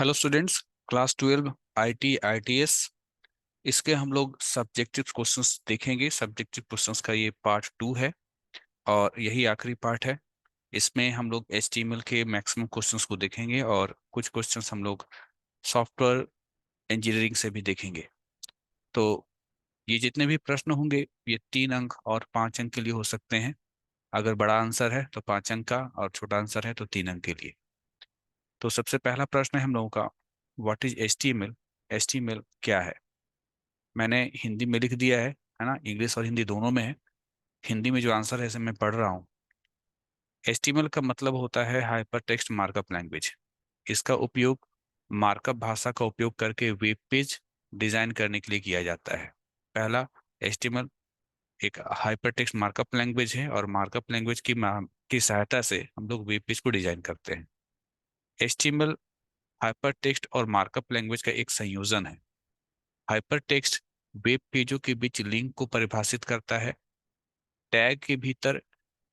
Hello students. Class 12 IT ITS इसके हम लोग सब्जेक्टिव क्वेश्चंस देखेंगे। सब्जेक्टिव क्वेश्चंस का ये पार्ट 2 है और यही आखिरी पार्ट है। इसमें हम लोग एचटीएमएल के मैक्सिमम क्वेश्चंस को देखेंगे और कुछ क्वेश्चंस हम लोग सॉफ्टवेयर इंजीनियरिंग से भी देखेंगे। तो ये जितने भी प्रश्न होंगे ये 3 अंक और 5 अंक के लिए हो सकते हैं। अगर बड़ा आंसर है तो 5 अंक का और छोटा आंसर है तो 3 अंक के लिए। तो सबसे पहला प्रश्न है हम लोगों का, व्हाट इज एचटीएमएल। एचटीएमएल क्या है? मैंने हिंदी में लिख दिया है ना, इंग्लिश और हिंदी दोनों में है। हिंदी में जो आंसर है इसे मैं पढ़ रहा हूँ। एचटीएमएल का मतलब होता है हाइपर टेक्स्ट मार्कअप लैंग्वेज। इसका उपयोग मार्कअप भाषा का उपयोग करके वेब पेज डिजाइन करने के लिए किया जाता है। पहला, एचटीएमएल एक हाइपर टेक्स्ट मार्कअप लैंग्वेज है और मार्कअप लैंग्वेज की सहायता से हम लोग वेब पेज को डिजाइन करते हैं। एचटीएमएल हाइपर टेक्स्ट और मार्कअप लैंग्वेज का एक संयोजन है। हाइपर टेक्स्ट वेब पेजों के बीच लिंक को परिभाषित करता है। टैग के भीतर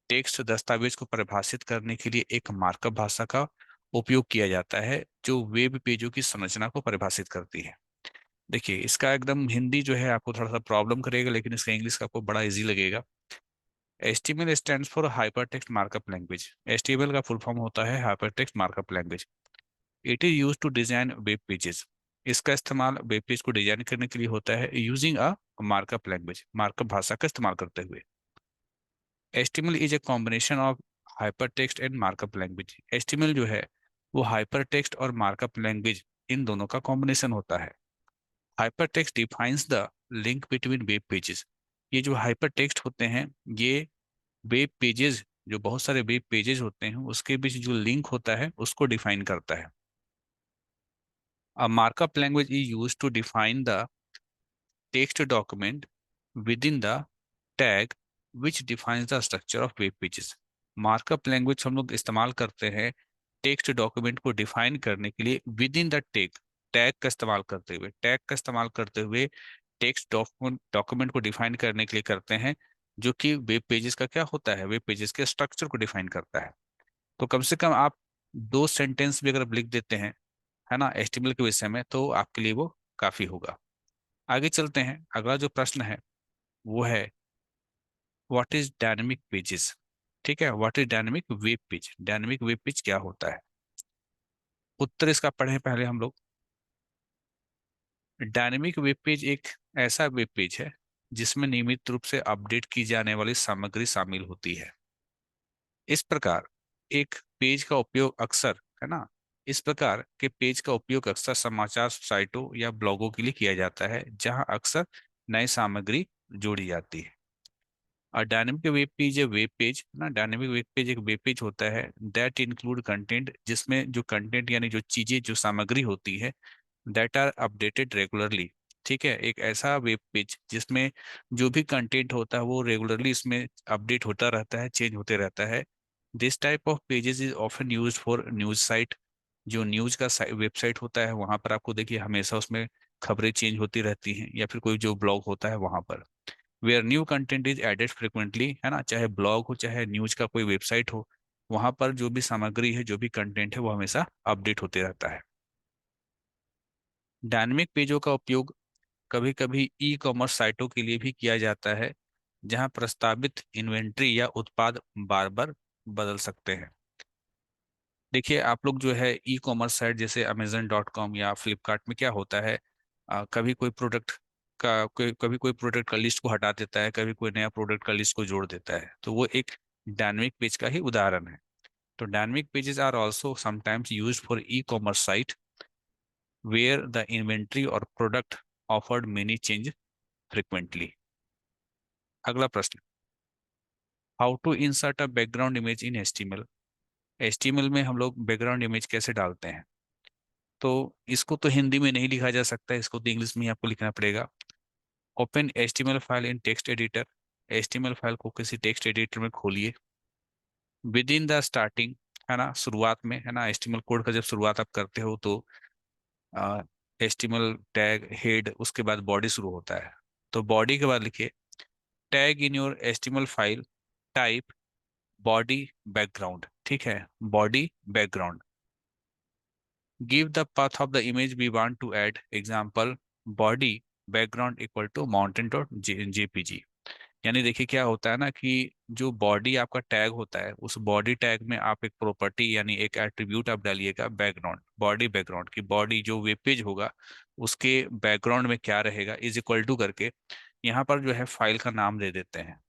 टेक्स्ट दस्तावेज को परिभाषित करने के लिए एक मार्कअप भाषा का उपयोग किया जाता है जो वेब पेजों की संरचना को परिभाषित करती है। देखिए, इसका एकदम हिंदी जो है आपको थोड़ा सा प्रॉब्लम करेगा, लेकिन इसका इंग्लिश का आपको बड़ा इजी लगेगा। HTML stands for hyper text markup language. HTML का फुल फॉर्म होता है hyper text markup language. It is use to design web pages. इसका इस्तेमाल वेब पेज को डिजाइन करने के लिए होता है using a markup language, markup भाषा का इस्तेमाल करते हुए। HTML is a combination of hyper text and markup language. HTML जो है वो हाइपर टेक्स्ट और मार्कअप लैंग्वेज इन दोनों का कॉम्बिनेशन होता है। Hyper text defines the link between web pages. ये जो हाइपर टेक्स्ट होते हैं ये वेब पेजेस, जो बहुत सारे वेब पेजेस होते हैं उसके बीच जो लिंक होता है उसको डिफाइन करता है। A markup language is used to define the text document within the tag which defines the structure of web pages. Markup language हम लोग इस्तेमाल करते हैं टेक्स्ट डॉक्यूमेंट को डिफाइन करने के लिए with in the tag. Tag का इस्तेमाल करते हुए टेक्स्ट डॉक्यूमेंट को डिफाइन करने के लिए करते हैं, जो कि वेब पेजेस का क्या होता है, वेब पेजेस के स्ट्रक्चर को डिफाइन करता है। तो कम से कम आप 2 सेंटेंस भी अगर आप लिख देते हैं, है ना, एचटीएमएल के विषय में, तो आपके लिए वो काफी होगा। आगे चलते हैं। अगला जो प्रश्न है वो है, व्हाट इज डायनेमिक पेजेस। ठीक है, what is dynamic web page. Dynamic web page क्या होता है? उत्तर इसका पढ़ें पहले हम लोग। डायनेमिक वेब पेज एक ऐसा वेब पेज है जिसमें नियमित रूप से अपडेट की जाने वाली सामग्री शामिल होती है। इस प्रकार एक पेज का उपयोग अक्सर, है ना, इस प्रकार के पेज का उपयोग अक्सर समाचार साइटों या ब्लॉगों के लिए किया जाता है जहां अक्सर नई सामग्री जोड़ी जाती है। और dynamic web page, web page ना, डायनेमिक वेब पेज एक वेब पेज होता है दैट इंक्लूड कंटेंट, जिसमें जो कंटेंट यानी जो चीजें, जो सामग्री होती है, दैट आर अपडेटेड रेगुलरली। ठीक है, एक ऐसा वेब पेज जिसमें जो भी कंटेंट होता है वो रेगुलरली इसमें अपडेट होता रहता है, चेंज होते रहता है। This type of pages is often used for news site. जो न्यूज का वेबसाइट होता है वहां पर आपको देखिए हमेशा उसमें खबरें चेंज होती रहती हैं, या फिर कोई जो ब्लॉग होता है वहां पर where new content is added frequently, है ना, चाहे ब्लॉग हो चाहे न्यूज का कोई वेबसाइट हो, वहां पर जो भी सामग्री है, जो भी कंटेंट है वो हमेशा अपडेट होते रहता है। डायनेमिक पेजों का उपयोग कभी कभी ई कॉमर्स साइटों के लिए भी किया जाता है जहां प्रस्तावित इन्वेंट्री या उत्पाद बार बार बदल सकते हैं। देखिए, आप लोग जो है ई कॉमर्स साइट जैसे Amazon.com या फ्लिपकार्ट में क्या होता है, कभी कोई प्रोडक्ट कभी कोई प्रोडक्ट का लिस्ट को हटा देता है, कभी कोई नया प्रोडक्ट का लिस्ट को जोड़ देता है, तो वो एक डायनेमिक पेज का ही उदाहरण है। तो dynamic pages are also sometimes used for e commerce site where the inventory और product offered many change frequently. अगला प्रश्न, how to insert a background image in HTML। HTML में हम लोग बैकग्राउंड इमेज कैसे डालते हैं? तो इसको तो हिंदी में नहीं लिखा जा सकता, इसको तो इंग्लिश में ही आपको लिखना पड़ेगा। Open HTML file in text editor. HTML file को किसी टेक्स्ट एडिटर में खोलिए। विद इन द स्टार्टिंग, है ना, शुरुआत में, है ना, HTML कोड का जब शुरुआत आप करते हो तो HTML टैग हेड, उसके बाद बॉडी शुरू होता है। तो बॉडी के बाद लिखिए, tag in your HTML file type body background. ठीक है, body background. Give the path of the image we want to add, example body background equal to mountain dot JPG. यानी देखिए क्या होता है ना कि जो बॉडी आपका टैग होता है, उस बॉडी टैग में आप एक प्रॉपर्टी यानी एक एट्रीब्यूट आप डालिएगा बैकग्राउंड, बॉडी बैकग्राउंड की बॉडी जो वेब पेज होगा उसके बैकग्राउंड में क्या रहेगा इज इक्वल टू करके यहाँ पर जो है फाइल का नाम दे देते हैं।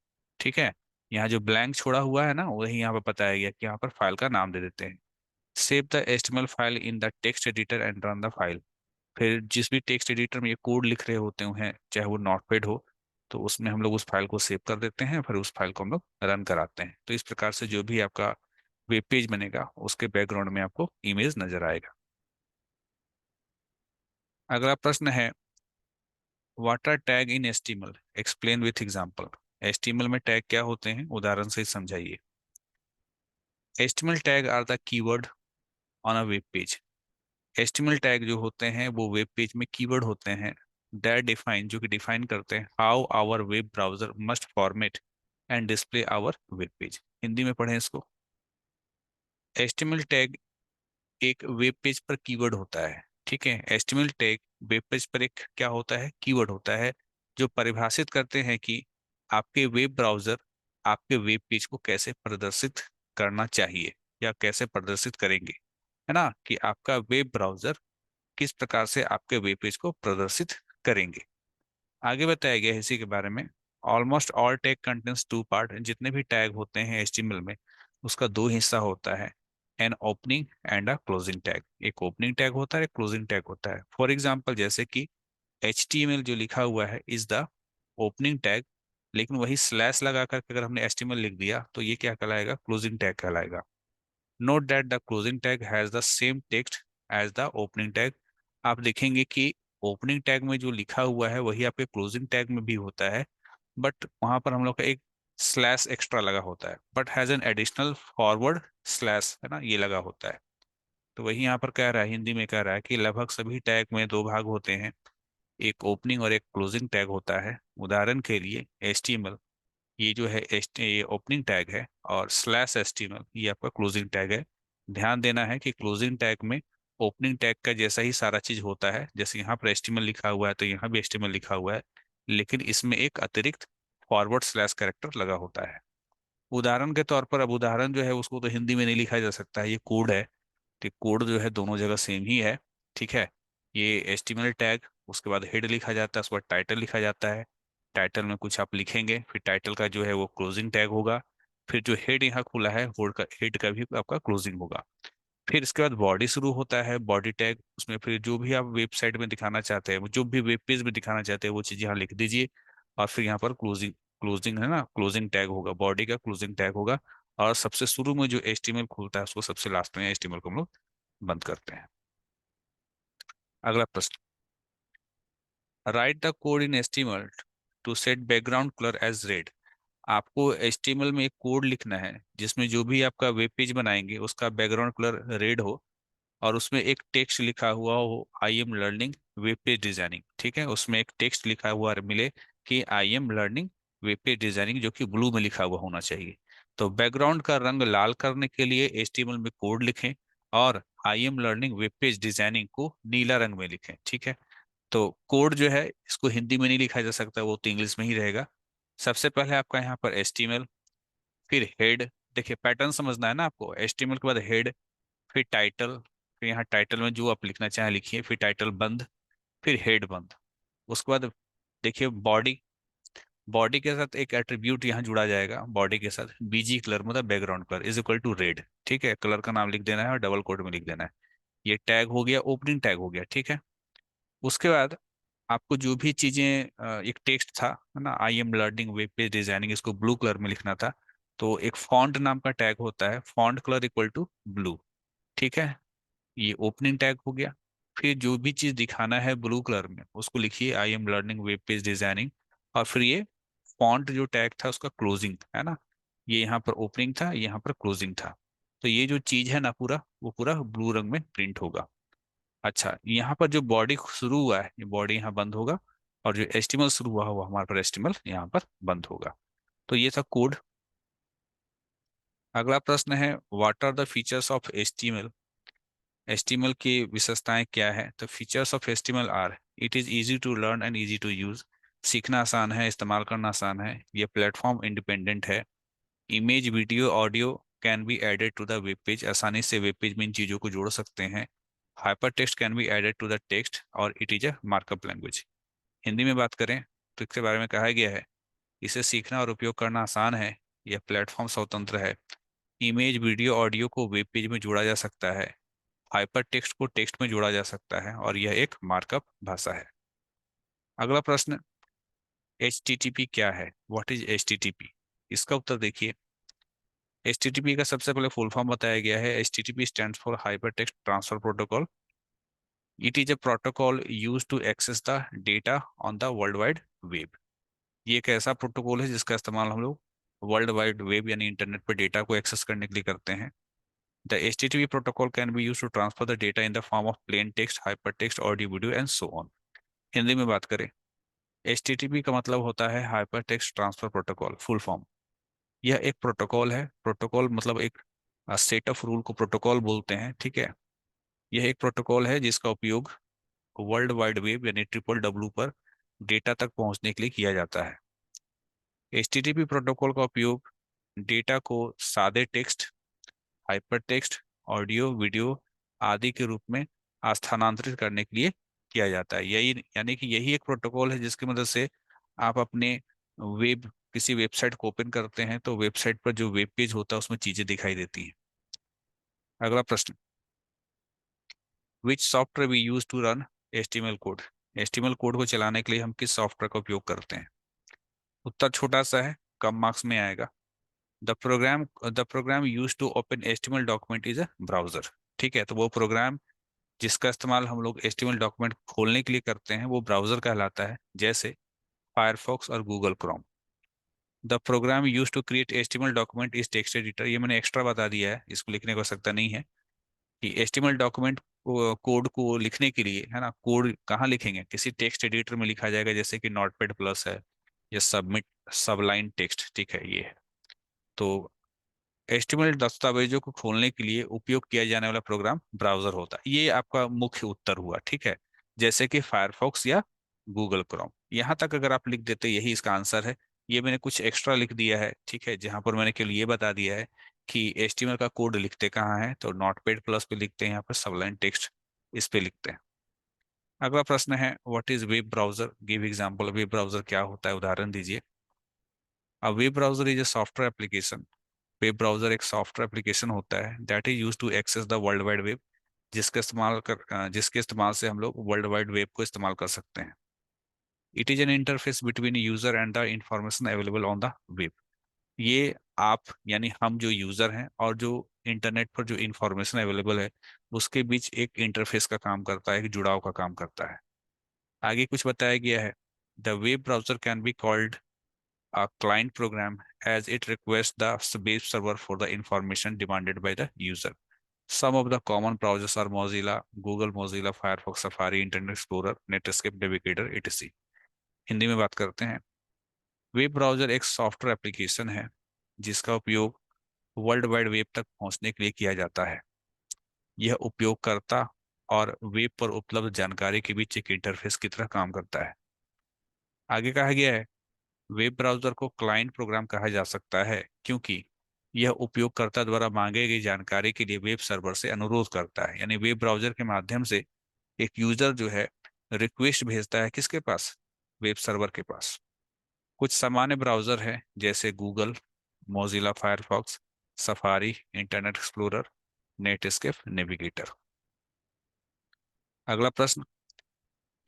ठीक है, यहाँ जो ब्लैंक छोड़ा हुआ है ना वही यहाँ पर बताया गया कि यहाँ पर फाइल का नाम दे देते हैं। Save the HTML file in the text editor and run the file. फिर जिस भी टेक्स्ट एडिटर में ये कोड लिख रहे होते हैं चाहे वो नोटपैड हो, तो उसमें हम लोग उस फाइल को सेव कर देते हैं, फिर उस फाइल को हम लोग रन कराते हैं। तो इस प्रकार से जो भी आपका वेब पेज बनेगा उसके बैकग्राउंड में आपको इमेज नजर आएगा। अगला प्रश्न है what are tag in HTML, explain with example. HTML में टैग क्या होते हैं उदाहरण से समझाइए। HTML tag are the keyword on a web page. HTML tag जो होते हैं वो वेब पेज में कीवर्ड होते हैं दैट डिफाइन, जो कि डिफाइन करते हैं how our web browser must format and display our web page. Hindi में पढ़ें इसको। एचटीएमएल टैग एक वेब पेज पर कीवर्ड होता है। ठीक है, एचटीएमएल टैग वेब पेज पर एक क्या होता है, कीवर्ड होता है जो परिभाषित करते हैं कि आपके वेब ब्राउजर आपके वेब पेज को कैसे प्रदर्शित करना चाहिए या कैसे प्रदर्शित करेंगे, है ना, कि आपका वेब ब्राउजर किस प्रकार से आपके वेब पेज को प्रदर्शित करेंगे। आगे बताया गया है इसी के बारे में। Almost all tag contains two part, जितने भी टैग होते हैं एचटीएमएल में उसका दो हिस्सा होता है, an opening and a closing tag. एक ओपनिंग टैग होता है, एक क्लोजिंग टैग होता है। फॉर एग्जांपल जैसे कि एचटीएमएल जो लिखा हुआ है इज द ओपनिंग टैग, लेकिन वही स्लैश लगा करके अगर हमने एचटीएमएल लिख दिया तो ये क्या कहलाएगा, क्लोजिंग टैग कहलाएगा। Note that the closing tag has the same text as the opening tag. आप देखेंगे कि ओपनिंग टैग में जो लिखा हुआ है वही आपके क्लोजिंग टैग में भी होता है, बट वहां पर हम लोग का एक स्लैश एक्स्ट्रा लगा होता है, but has an additional forward slash, है ना, ये लगा होता है। तो वही यहाँ पर कह रहा है, हिंदी में कह रहा है कि लगभग सभी टैग में दो भाग होते हैं, एक ओपनिंग और एक क्लोजिंग टैग होता है। उदाहरण के लिए एचटीएमएल ये जो है ये ओपनिंग टैग है और स्लैश एचटीएमएल ये आपका क्लोजिंग टैग है। ध्यान देना है कि क्लोजिंग टैग में ओपनिंग टैग का जैसा ही सारा चीज होता है, जैसे यहाँ पर एचटीएमएल लिखा हुआ है तो यहाँ भी एचटीएमएल लिखा हुआ है, लेकिन इसमें एक अतिरिक्त फॉरवर्ड स्लैश कैरेक्टर लगा होता है। उदाहरण के तौर पर, अब उदाहरण जो है उसको तो हिंदी में नहीं लिखा जा सकता है, ये कोड है, तो कोड जो है दोनों जगह सेम ही है। ठीक है, ये एचटीएमएल टैग, उसके बाद हेड लिखा जाता है, उसके बाद टाइटल लिखा जाता है। टाइटल में कुछ आप लिखेंगे, फिर टाइटल का जो है वो क्लोजिंग टैग होगा। फिर जो हेड यहाँ खुला है हेड का भी आपका क्लोजिंग होगा। फिर इसके बाद बॉडी शुरू होता है, बॉडी टैग, उसमें फिर जो भी आप वेबसाइट में दिखाना चाहते हैं, जो भी वेब पेज में दिखाना चाहते हैं वो चीज़ यहाँ लिख दीजिए। और फिर यहाँ पर क्लोजिंग, क्लोजिंग है ना, क्लोजिंग टैग होगा, बॉडी का क्लोजिंग टैग होगा। और सबसे शुरू में जो एचटीएमएल खुलता है उसको सबसे लास्ट में एचटीएमएल को हम लोग बंद करते हैं। अगला प्रश्न, write the code in HTML to set background colour as red. आपको एचटीएमएल में एक कोड लिखना है जिसमें जो भी आपका वेब पेज बनाएंगे उसका बैकग्राउंड कलर रेड हो, और उसमें एक टेक्स्ट लिखा हुआ हो I am learning web page designing. ठीक है, उसमें एक टेक्स्ट लिखा हुआ मिले कि I am learning web page designing, जो कि ब्लू में लिखा हुआ होना चाहिए। तो बैकग्राउंड का रंग लाल करने के लिए एचटीएमएल में कोड लिखें और I am learning web page designing को नीला रंग में लिखें। ठीक है, तो कोड जो है इसको हिंदी में नहीं लिखा जा सकता, वो तो इंग्लिश में ही रहेगा। सबसे पहले आपका यहाँ पर एचटीएमएल, फिर हेड, देखिए पैटर्न समझना है ना आपको, एचटीएमएल के बाद हेड, फिर टाइटल, फिर यहाँ टाइटल में जो आप लिखना चाहें लिखिए, फिर टाइटल बंद, फिर हेड बंद। उसके बाद देखिए बॉडी, बॉडी के साथ एक एट्रीब्यूट यहाँ जुड़ा जाएगा, बॉडी के साथ बीजी कलर मतलब background colour is equal to red. ठीक है, कलर का नाम लिख देना है और डबल कोट में लिख देना है। ये टैग हो गया, ओपनिंग टैग हो गया। ठीक है, उसके बाद आपको जो भी चीजें एक टेक्स्ट था, है ना, I am learning web page designing, इसको ब्लू कलर में लिखना था, तो एक फॉन्ट नाम का टैग होता है, font colour equal to blue. ठीक है, ये ओपनिंग टैग हो गया। फिर जो भी चीज दिखाना है ब्लू कलर में उसको लिखिए I am learning web page designing. और फिर ये फॉन्ट जो टैग था उसका क्लोजिंग, है ना, ये यहाँ पर ओपनिंग था, यहाँ पर क्लोजिंग था। तो ये जो चीज है ना पूरा, वो पूरा ब्लू रंग में प्रिंट होगा। अच्छा, यहाँ पर जो बॉडी शुरू हुआ है ये बॉडी यहाँ बंद होगा, और जो एस्टिमल शुरू हुआ हुआ हमारे पर एस्टिमल यहाँ पर बंद होगा। तो ये था कोड। अगला प्रश्न है what are the features of HTML. HTML की विशेषताएं क्या है? तो features of HTML are, it is easy to learn and easy to use. सीखना आसान है, इस्तेमाल करना आसान है, ये प्लेटफॉर्म इंडिपेंडेंट है। Image, video, audio can be added to the web page, आसानी से वेब पेज में इन चीज़ों को जोड़ सकते हैं। Hypertext can be added to the text, और it is a markup language. Hindi में बात करें तो इसके बारे में कहा गया है, इसे सीखना और उपयोग करना आसान है, यह प्लेटफॉर्म स्वतंत्र है। इमेज, वीडियो, ऑडियो को वेब पेज में जोड़ा जा सकता है। हाइपर टेक्स्ट को टेक्स्ट में जोड़ा जा सकता है, और यह एक मार्कअप भाषा है। अगला प्रश्न, HTTP क्या है? What is HTTP? इसका उत्तर देखिए। HTTP का सबसे पहले फुल फॉर्म बताया गया है। HTTP stands for hyper text transfer protocol. It is a protocol use to access the data on the world wide web. ये एक ऐसा प्रोटोकॉल है जिसका इस्तेमाल हम लोग वर्ल्ड वाइड वेब यानी इंटरनेट पर डेटा को एक्सेस करने के लिए करते हैं। The HTTP protocol can be use to transfer the data in the form of plain text, hyper text, audio, video and so on. Hindi में बात करें, HTTP का मतलब होता है hyper text transfer protocol, full form. यह एक प्रोटोकॉल है। प्रोटोकॉल मतलब एक सेट ऑफ रूल को प्रोटोकॉल बोलते हैं, ठीक है। यह एक प्रोटोकॉल है जिसका उपयोग वर्ल्ड वाइड वेब यानी ट्रिपल डब्ल्यू पर डेटा तक पहुंचने के लिए किया जाता है। HTTP प्रोटोकॉल का उपयोग डेटा को सादे text, hyper text, audio, video आदि के रूप में स्थानांतरित करने के लिए किया जाता है। यही यानी कि यही एक प्रोटोकॉल है जिसकी मदद से आप अपने वेब किसी वेबसाइट को ओपन करते हैं तो वेबसाइट पर जो वेब पेज होता है उसमें चीजें दिखाई देती हैं। अगला प्रश्न, which software we use to run HTML code? HTML code को चलाने के लिए हम किस सॉफ्टवेयर का उपयोग करते हैं? उत्तर छोटा सा है, कम मार्क्स में आएगा। The program use to open HTML document is a browser. ठीक है, तो वो प्रोग्राम जिसका इस्तेमाल हम लोग HTML डॉक्यूमेंट खोलने के लिए करते हैं वो ब्राउजर कहलाता है, जैसे फायरफॉक्स और Google Chrome. The program use to create HTML document is text editor. ये मैंने एक्स्ट्रा बता दिया है, इसको लिखने की आवश्यकता नहीं है। कि HTML डॉक्यूमेंट कोड को लिखने के लिए, है ना, कोड कहाँ लिखेंगे? किसी टेक्स्ट एडिटर में लिखा जाएगा, जैसे कि नोटपैड प्लस है या सबलाइन टेक्स्ट, ठीक है, ये है। तो HTML दस्तावेजों को खोलने के लिए उपयोग किया जाने वाला प्रोग्राम ब्राउजर होता है। ये आपका मुख्य उत्तर हुआ, ठीक है। जैसे कि फायरफॉक्स या गूगल क्रोम। यहाँ तक अगर आप लिख देते यही इसका आंसर है। ये मैंने कुछ एक्स्ट्रा लिख दिया है, ठीक है, जहां पर मैंने केवल ये बता दिया है कि HTML का कोड लिखते कहाँ है, तो नोटपैड प्लस पे लिखते हैं, यहाँ पर सबलाइन टेक्स्ट इस पे लिखते हैं। अगला प्रश्न है, what is web browser? Give example. Web browser क्या होता है, उदाहरण दीजिए। अब web browser is a software application. Web browser एक सॉफ्टवेयर एप्लीकेशन होता है that is use to access the world wide web, जिसके इस्तेमाल से हम लोग वर्ल्ड वाइड वेब को इस्तेमाल कर सकते हैं। It is an interface between user and the information available on the web. ये आप यानी हम जो यूजर हैं और जो इंटरनेट पर जो इंफॉर्मेशन अवेलेबल है उसके बीच एक इंटरफेस का काम करता है, एक जुड़ाव का काम करता है। आगे कुछ बताया गया है, the web browser can be called a client program as it requests the web server for the information demanded by the user. Some of the common browsers are Mozilla, Google, Mozilla, Firefox, Safari, Internet Explorer, Netscape, Navigator, etc. Hindi में बात करते हैं। Web browser एक software application है जिसका उपयोग world wide web तक पहुंचने के लिए किया जाता है। यह उपयोगकर्ता और वेब पर उपलब्ध जानकारी के बीच एक इंटरफेस की तरह काम करता है। आगे कहा गया है, वेब ब्राउज़र को क्लाइंट प्रोग्राम कहा जा सकता है क्योंकि यह उपयोगकर्ता द्वारा मांगे गई जानकारी के लिए वेब सर्वर से अनुरोध करता है। यानी वेब ब्राउज़र के माध्यम से एक यूजर जो है रिक्वेस्ट भेजता है किसके पास? वेब सर्वर के पास। कुछ सामान्य ब्राउज़र है जैसे Google, Mozilla Firefox, safari, internet explorer, Netscape, navigator. अगला प्रश्न,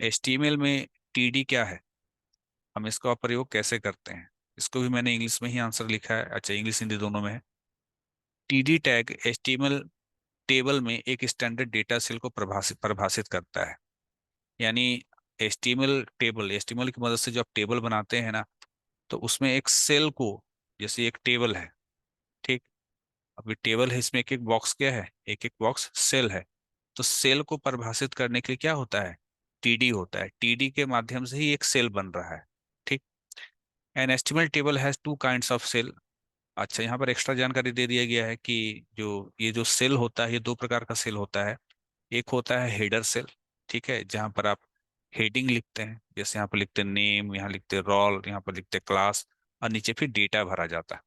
HTML में TD क्या है? हम इसका प्रयोग कैसे करते हैं? इसको भी मैंने इंग्लिश में ही आंसर लिखा है, अच्छा इंग्लिश हिंदी दोनों में है। TD टैग HTML टेबल में एक स्टैंडर्ड डेटा सेल को परिभाषित परिभाषित करता है। यानी HTML की मदद से जो आप टेबल बनाते हैं ना, तो उसमें एक सेल को, जैसे एक टेबल है, ठीक, अभी टेबल है, इसमें एक एक बॉक्स क्या है, एक एक बॉक्स सेल है। तो सेल को परिभाषित करने के लिए क्या होता है? TD होता है। TD के माध्यम से ही एक सेल बन रहा है, ठीक। An HTML table has two kinds of cell. अच्छा, यहाँ पर एक्स्ट्रा जानकारी दे दिया गया है कि जो ये जो सेल होता है ये दो प्रकार का सेल होता है। एक होता है हेडर सेल, ठीक है, जहां पर आप हेडिंग लिखते हैं, जैसे यहाँ पर लिखते हैं नेम, यहाँ लिखते हैं रोल, यहाँ पर लिखते हैं क्लास, और नीचे फिर डेटा भरा जाता है।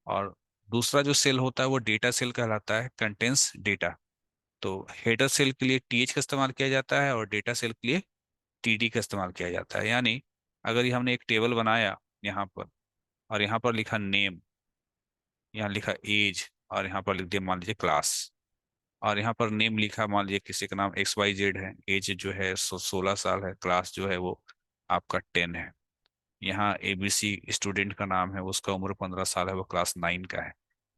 और दूसरा जो सेल होता है वो डेटा सेल कहलाता है, कंटेंस डेटा। तो हेडर सेल के लिए टीएच का इस्तेमाल किया जाता है और डेटा सेल के लिए टीडी का इस्तेमाल किया जाता है। यानी अगर ये हमने एक टेबल बनाया यहाँ पर, और यहाँ पर लिखा नेम, यहाँ लिखा एज, और यहाँ पर लिख दिया मान लीजिए क्लास, और यहाँ पर नेम लिखा मान लीजिए किसी का नाम XYZ है, एज जो है 16 साल है, क्लास जो है वो आपका 10 है। यहाँ ABC स्टूडेंट का नाम है, उसका उम्र 15 साल है, वो क्लास 9 का है।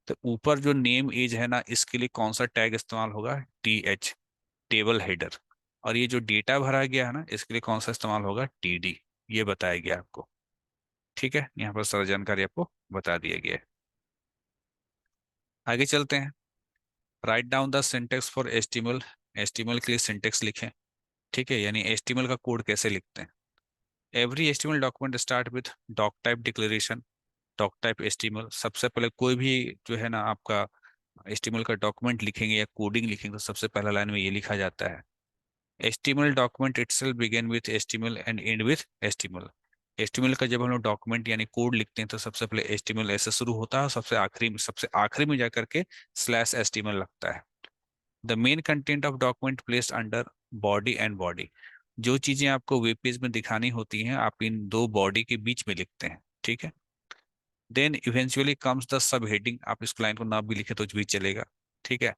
तो ऊपर जो नेम एज है ना, इसके लिए कौन सा टैग इस्तेमाल होगा? TH, table header. और ये जो डेटा भरा गया है ना, इसके लिए कौन सा इस्तेमाल होगा? TD। ये बताया गया आपको, ठीक है, यहाँ पर सारा जानकारी आपको बता दिया गया है। आगे चलते हैं। Write down the syntax for HTML। HTML के लिए सिंटेक्स लिखें, ठीक है, यानी HTML का कोड कैसे लिखते हैं। Every HTML document start with doc type declaration. Doc type HTML, सबसे पहले कोई भी जो है ना आपका HTML का डॉक्यूमेंट लिखेंगे या कोडिंग लिखेंगे, तो सबसे पहला लाइन में ये लिखा जाता है, HTML document itself begin with HTML and end with HTML। HTML का जब हम लोग डॉक्यूमेंट यानी कोड लिखते हैं तो सबसे पहले HTML ऐसे शुरू होता है, और सबसे आखिरी में जाकर के /HTML लगता है। The main content of document placed under body and body. जो चीजें आपको वेब पेज में दिखानी होती हैं, आप इन दो बॉडी के बीच में लिखते हैं, ठीक है। Then eventually comes the sub heading. आप इस लाइन को ना भी लिखे तो भी चलेगा, ठीक है।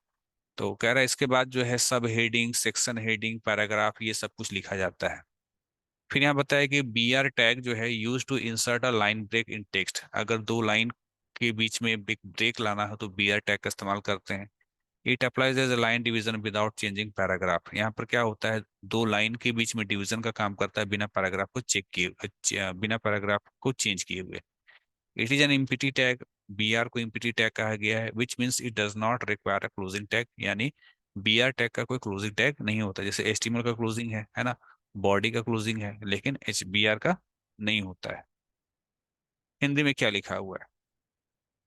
तो कह रहा है इसके बाद जो है सब हेडिंग, सेक्शन हेडिंग, पैराग्राफ, ये सब कुछ लिखा जाता है। फिर यहाँ बताया कि BR टैग जो है use to insert a line break in text. अगर दो लाइन के बीच में ब्रेक लाना है तो BR टैग का इस्तेमाल करते हैं। It applies as a line division without changing paragraph. यहाँ पर क्या होता है, दो लाइन के बीच में डिवीजन का काम करता है, बिना पैराग्राफ को चेंज किए हुए। It is an empty tag. BR को इम्पिटी टैग कहा गया है, which means it does not require a closing tag. यानी BR टैग का कोई क्लोजिंग टैग नहीं होता। जैसे HTML का क्लोजिंग है ना, बॉडी का क्लोजिंग है, लेकिन BR का नहीं होता है। हिंदी में क्या लिखा हुआ है?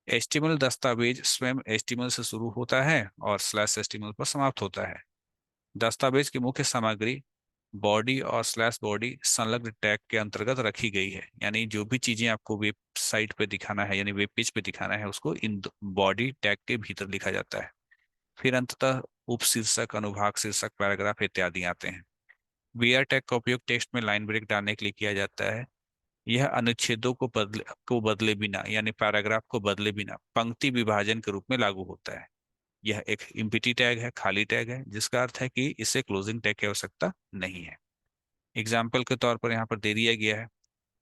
HTML दस्तावेज स्वयं HTML से शुरू होता है और /HTML पर समाप्त होता है। दस्तावेज की मुख्य सामग्री बॉडी और /बॉडी संलग्न टैग के अंतर्गत रखी गई है। यानी जो भी चीजें आपको वेबसाइट पे दिखाना है, यानी वेब पेज पे दिखाना है, उसको इन बॉडी टैग के भीतर लिखा जाता है। फिर अंततः उपशीर्षक, अनुभाग शीर्षक, पैराग्राफ इत्यादि आते हैं। BR टैग का उपयोग टेक्स्ट में लाइन ब्रेक डालने के लिए किया जाता है। यह अनुच्छेदों को बदले बिना, यानी पैराग्राफ को बदले बिना पंक्ति विभाजन के रूप में लागू होता है। यह एक इम्पिटी टैग है, खाली टैग है, जिसका अर्थ है कि इसे क्लोजिंग टैग की आवश्यकता नहीं है। एग्जाम्पल के तौर पर यहाँ पर दे दिया गया है।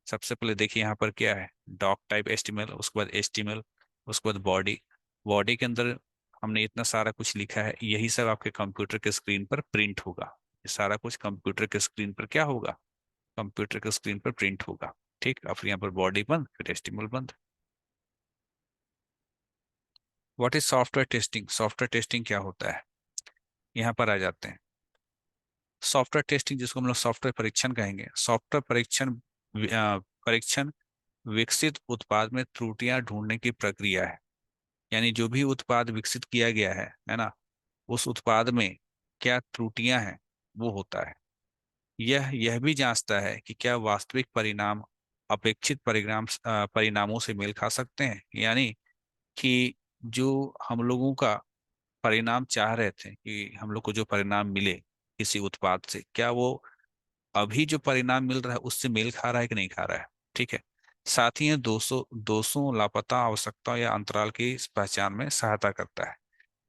सबसे पहले देखिए यहाँ पर क्या है, डॉक टाइप HTML, उसके बाद HTML, उसके बाद बॉडी। बॉडी के अंदर हमने इतना सारा कुछ लिखा है, यही सब आपके कंप्यूटर के स्क्रीन पर प्रिंट होगा। ये सारा कुछ कंप्यूटर के स्क्रीन पर क्या होगा? कंप्यूटर के स्क्रीन पर प्रिंट होगा, ठीक। अब यहाँ पर बॉडी बंद, फिर HTML बंद। What is software testing? Software testing क्या होता है, यहाँ पर आ जाते हैं। सॉफ्टवेयर टेस्टिंग, जिसको हम लोग सॉफ्टवेयर परीक्षण कहेंगे। सॉफ्टवेयर परीक्षण विकसित उत्पाद में त्रुटियां ढूंढने की प्रक्रिया है। यानी जो भी उत्पाद विकसित किया गया है ना, उस उत्पाद में क्या त्रुटियां हैं, वो होता है। यह भी जांचता है कि क्या वास्तविक परिणाम अपेक्षित परिणामों से मेल खा सकते हैं। यानी कि जो हम लोगों का परिणाम चाह रहे थे कि हम लोग को जो परिणाम मिले किसी उत्पाद से, क्या वो अभी जो परिणाम मिल रहा है उससे मेल खा रहा है कि नहीं खा रहा है, ठीक है। साथ ही ये 200 लापता आवश्यकता या अंतराल की इस पहचान में सहायता करता है।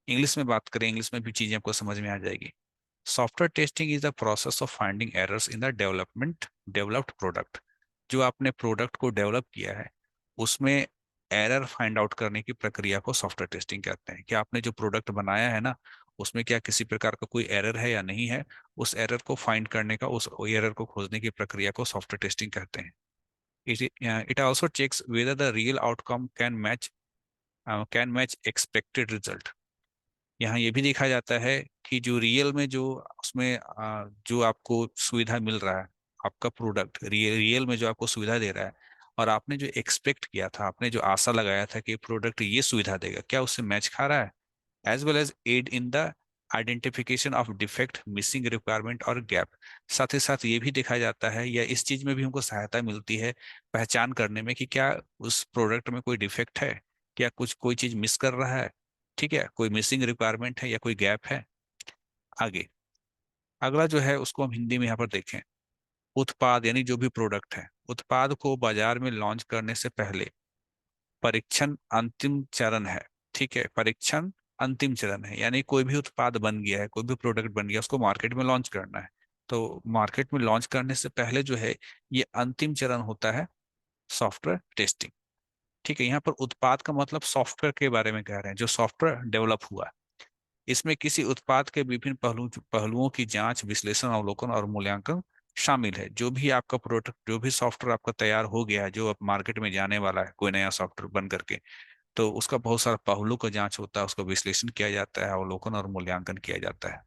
इंग्लिश में बात करें, इंग्लिश में भी चीजें आपको समझ में आ जाएगी। Software testing is the process of finding errors in the developed product. जो आपने प्रोडक्ट को डेवलप किया है, उसमें एरर फाइंड आउट करने की प्रक्रिया को सॉफ्टवेयर टेस्टिंग कहते हैं। कि आपने जो प्रोडक्ट बनाया है ना, उसमें क्या किसी प्रकार का कोई एरर है या नहीं है, उस एरर को फाइंड करने का, उस एरर को खोजने की प्रक्रिया को सॉफ्टवेयर टेस्टिंग कहते हैं। It also checks whether the real outcome can match expected result. यहाँ ये भी देखा जाता है कि जो रियल में जो उसमें जो आपको सुविधा मिल रहा है, आपका प्रोडक्ट रियल में जो आपको सुविधा दे रहा है, और आपने जो एक्सपेक्ट किया था, आपने जो आशा लगाया था कि प्रोडक्ट ये सुविधा देगा, क्या उससे मैच खा रहा है। As well as aid in the identification of defect, missing requirement और गैप। साथ ही साथ ये भी देखा जाता है, या इस चीज में भी हमको सहायता मिलती है पहचान करने में कि क्या उस प्रोडक्ट में कोई डिफेक्ट है, क्या कुछ कोई चीज मिस कर रहा है, ठीक है, कोई मिसिंग रिक्वायरमेंट है या कोई गैप है। आगे अगला जो है उसको हम हिंदी में यहाँ पर देखें। उत्पाद यानी जो भी प्रोडक्ट है, उत्पाद को बाजार में लॉन्च करने से पहले परीक्षण अंतिम चरण है। ठीक है, परीक्षण अंतिम चरण है, यानी कोई भी उत्पाद बन गया है, कोई भी प्रोडक्ट बन गया, उसको मार्केट में लॉन्च करना है। तो मार्केट में लॉन्च करने से पहले जो है ये अंतिम चरण होता है सॉफ्टवेयर टेस्टिंग। ठीक है, यहाँ पर उत्पाद का मतलब सॉफ्टवेयर के बारे में कह रहे हैं, जो सॉफ्टवेयर डेवलप हुआ है। इसमें किसी उत्पाद के विभिन्न पहलुओं की जांच, विश्लेषण, अवलोकन और मूल्यांकन शामिल है। जो भी आपका प्रोडक्ट, जो भी सॉफ्टवेयर आपका तैयार हो गया है, जो अब मार्केट में जाने वाला है कोई नया सॉफ्टवेयर बन करके, तो उसका बहुत सारा पहलू का जांच होता है, उसका विश्लेषण किया जाता है, अवलोकन और मूल्यांकन किया जाता है।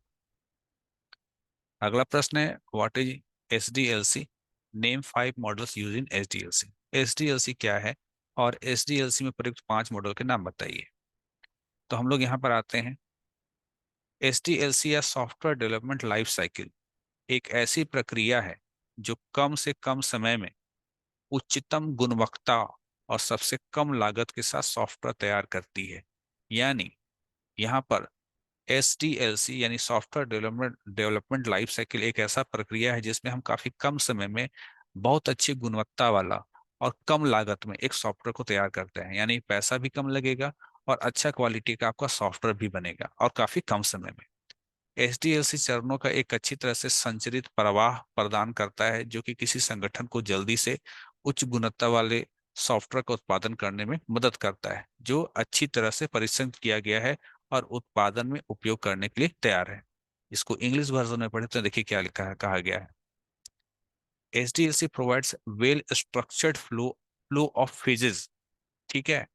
अगला प्रश्न है, what is SDLC? Name 5 models use in SDLC. SDLC क्या है और एसडीएलसी में प्रयुक्त 5 मॉडल के नाम बताइए। तो हम लोग यहाँ पर आते हैं। एसडीएलसी या सॉफ्टवेयर डेवलपमेंट लाइफ साइकिल एक ऐसी प्रक्रिया है जो कम से कम समय में उच्चतम गुणवत्ता और सबसे कम लागत के साथ सॉफ्टवेयर तैयार करती है। यानी यहाँ पर एसडीएलसी यानी सॉफ्टवेयर डेवलपमेंट लाइफ साइकिल एक ऐसा प्रक्रिया है जिसमें हम काफी कम समय में बहुत अच्छी गुणवत्ता वाला और कम लागत में एक सॉफ्टवेयर को तैयार करते हैं। यानी पैसा भी कम लगेगा और अच्छा क्वालिटी का आपका सॉफ्टवेयर भी बनेगा और काफी कम समय में। एसडीएलसी चरणों का एक अच्छी तरह से संरचित प्रवाह प्रदान करता है जो कि किसी संगठन को जल्दी से उच्च गुणवत्ता वाले सॉफ्टवेयर का उत्पादन करने में मदद करता है, जो अच्छी तरह से परीक्षण किया गया है और उत्पादन में उपयोग करने के लिए तैयार है। इसको इंग्लिश वर्जन में पढ़े तो देखिए क्या लिखा है, कहा गया है। SDLC provides well structured flow of phases, ठीक है,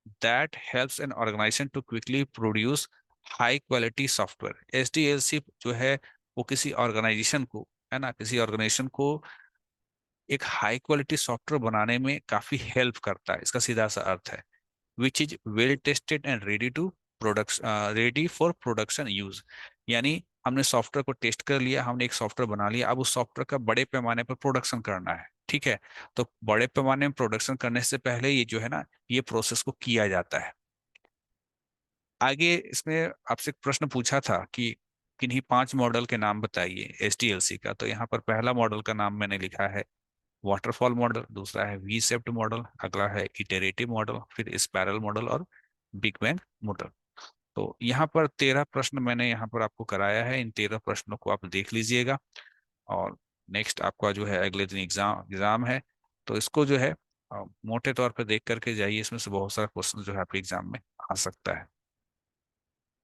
that helps an organisation to quickly produce high quality software. SDLC जो है वो किसी ऑर्गेनाइजेशन को, है ना, किसी ऑर्गेनाइजेशन को एक हाई क्वालिटी सॉफ्टवेयर बनाने में काफी हेल्प करता है, इसका सीधा सा अर्थ है। Which is well tested and ready to production, ready for production use. यानी हमने सॉफ्टवेयर को टेस्ट कर लिया, हमने एक सॉफ्टवेयर बना लिया, अब उस सॉफ्टवेयर का बड़े पैमाने पर प्रोडक्शन करना है। ठीक है, तो बड़े पैमाने में प्रोडक्शन करने से पहले ये जो है ना, ये प्रोसेस को किया जाता है। आगे इसमें आपसे एक प्रश्न पूछा था कि किन्हीं 5 मॉडल के नाम बताइए एसडीएलसी का। तो यहाँ पर पहला मॉडल का नाम मैंने लिखा है वाटरफॉल मॉडल, दूसरा है वी शेप्ड मॉडल, अगला है इटरेटिव मॉडल, फिर स्पाइरल मॉडल और बिग बैंग मॉडल। तो यहाँ पर 13 प्रश्न मैंने यहाँ पर आपको कराया है, इन 13 प्रश्नों को आप देख लीजिएगा। और नेक्स्ट आपका जो है अगले दिन एग्जाम एग्जाम है, तो इसको जो है मोटे तौर पर देख करके जाइए, इसमें से बहुत सारा क्वेश्चन जो है आपके एग्जाम में आ सकता है।